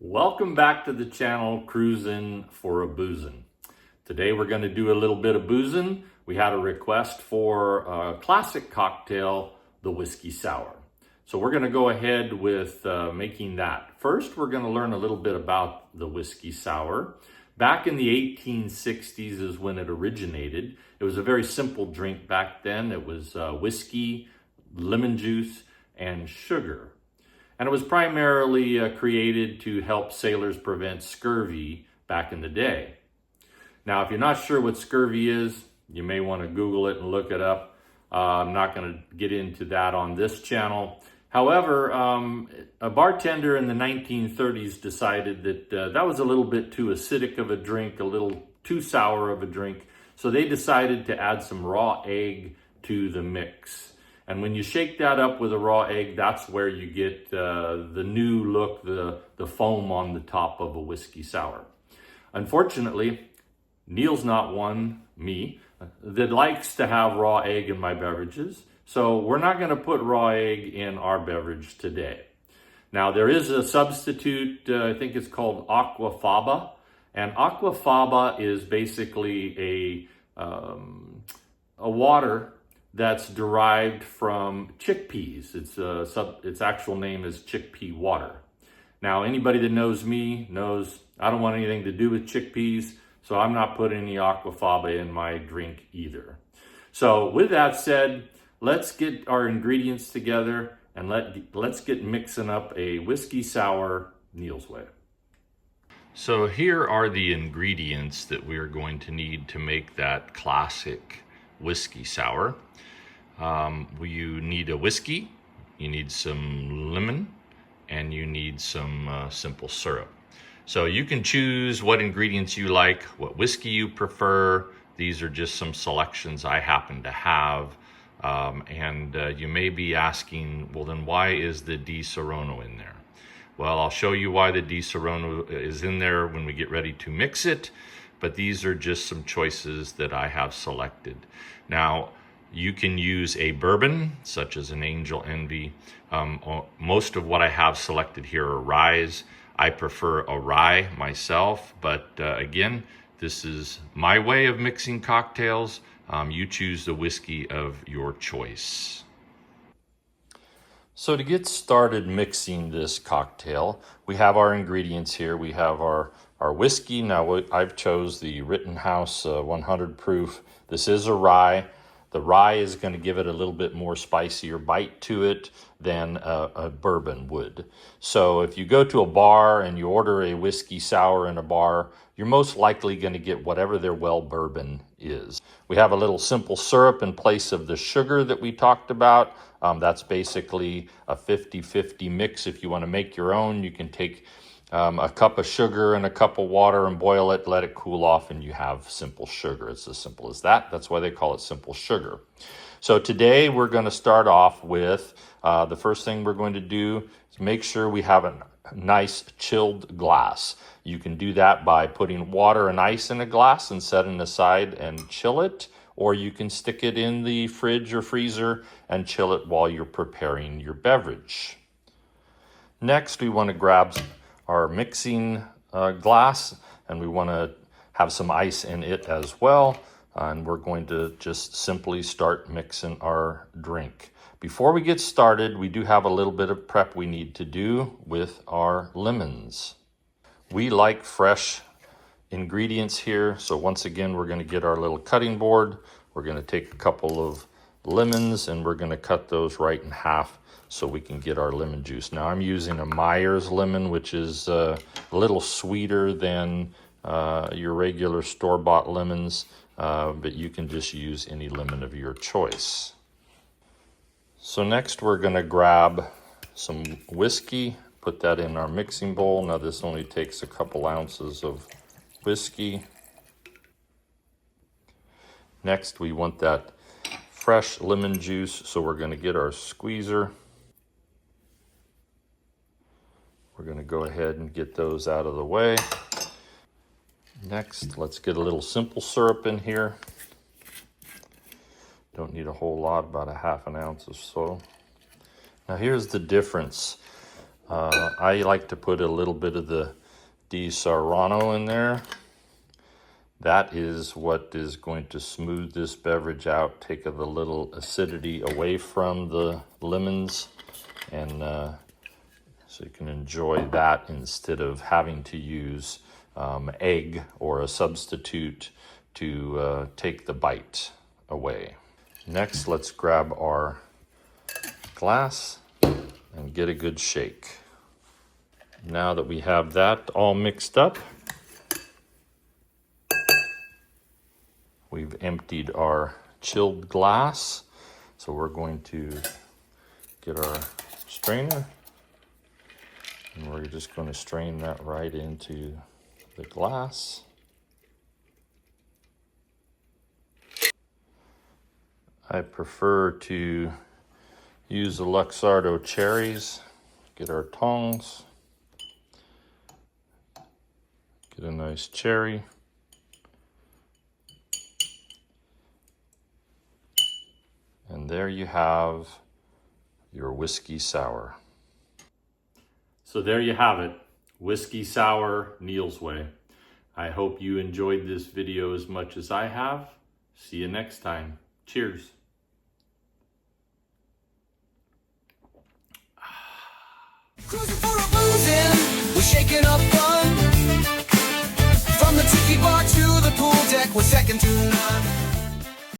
Welcome back to the channel Cruising for a Boozin'. Today we're going to do a little bit of boozing. We had a request for a classic cocktail, the whiskey sour. So we're going to go ahead with making that. First, we're going to learn a little bit about the whiskey sour. Back in the 1860s is when it originated. It was a very simple drink back then. It was whiskey, lemon juice, and sugar. And it was primarily created to help sailors prevent scurvy back in the day. Now, if you're not sure what scurvy is, you may want to Google it and look it up. I'm not going to get into that on this channel. However, a bartender in the 1930s decided that that was a little bit too acidic of a drink, a little too sour of a drink. So they decided to add some raw egg to the mix. And when you shake that up with a raw egg, that's where you get the new look, the foam on the top of a whiskey sour. Unfortunately, Neil's not one, me, that likes to have raw egg in my beverages. So we're not going to put raw egg in our beverage today. Now, there is a substitute, I think it's called aquafaba. And aquafaba is basically a water that's derived from chickpeas. Its actual name is chickpea water. Now, anybody that knows me knows I don't want anything to do with chickpeas, so I'm not putting any aquafaba in my drink either. So with that said, let's get our ingredients together and let's get mixing up a whiskey sour Neil's way. So here are the ingredients that we are going to need to make that classic whiskey sour. You need a whiskey, you need some lemon, and you need some simple syrup. So you can choose what ingredients you like, what whiskey you prefer. These are just some selections I happen to have. You may be asking, well, then why is the Di Serono in there? Well, I'll show you why the Di Serono is in there when we get ready to mix it, but these are just some choices that I have selected. Now, you can use a bourbon, such as an Angel Envy. Most of what I have selected here are ryes. I prefer a rye myself, but again, this is my way of mixing cocktails. You choose the whiskey of your choice. So to get started mixing this cocktail, we have our ingredients here. We have our whiskey. Now I've chose the Rittenhouse 100 proof. This is a rye. The rye is going to give it a little bit more spicier bite to it than a bourbon would. So if you go to a bar and you order a whiskey sour in a bar, you're most likely going to get whatever their well bourbon is. We have a little simple syrup in place of the sugar that we talked about. That's basically a 50-50 mix. If you want to make your own, you can take a cup of sugar and a cup of water and boil it, let it cool off, and you have simple sugar. It's as simple as that. That's why they call it simple sugar. So today we're going to start off with the first thing we're going to do is make sure we have a nice chilled glass. You can do that by putting water and ice in a glass and setting it aside and chill it, or you can stick it in the fridge or freezer and chill it while you're preparing your beverage. Next, we want to grab our mixing glass, and we want to have some ice in it as well. And we're going to just simply start mixing our drink. Before we get started, we do have a little bit of prep we need to do with our lemons. We like fresh ingredients here. So once again, we're going to get our little cutting board. We're going to take a couple of lemons and we're going to cut those right in half so we can get our lemon juice. Now I'm using a Myers lemon, which is a little sweeter than your regular store-bought lemons, but you can just use any lemon of your choice. So next we're going to grab some whiskey, put that in our mixing bowl. Now this only takes a couple ounces of whiskey. Next we want that fresh lemon juice, so we're going to get our squeezer. We're going to go ahead and get those out of the way. Next, let's get a little simple syrup in here. Don't need a whole lot, about a half an ounce or so. Now here's the difference. I like to put a little bit of the Di Serrano in there. That is what is going to smooth this beverage out, take the little acidity away from the lemons, and so you can enjoy that instead of having to use egg or a substitute to take the bite away. Next, let's grab our glass and get a good shake. Now that we have that all mixed up, we've emptied our chilled glass. So we're going to get our strainer and we're just going to strain that right into the glass. I prefer to use the Luxardo cherries. Get our tongs, get a nice cherry. And there you have your whiskey sour. So there you have it, whiskey sour Neil's way. I hope you enjoyed this video as much as I have. See you next time. Cheers. Cruising for a boozing, we're shaking up fun. From the tiki bar to the pool deck, we're second to none.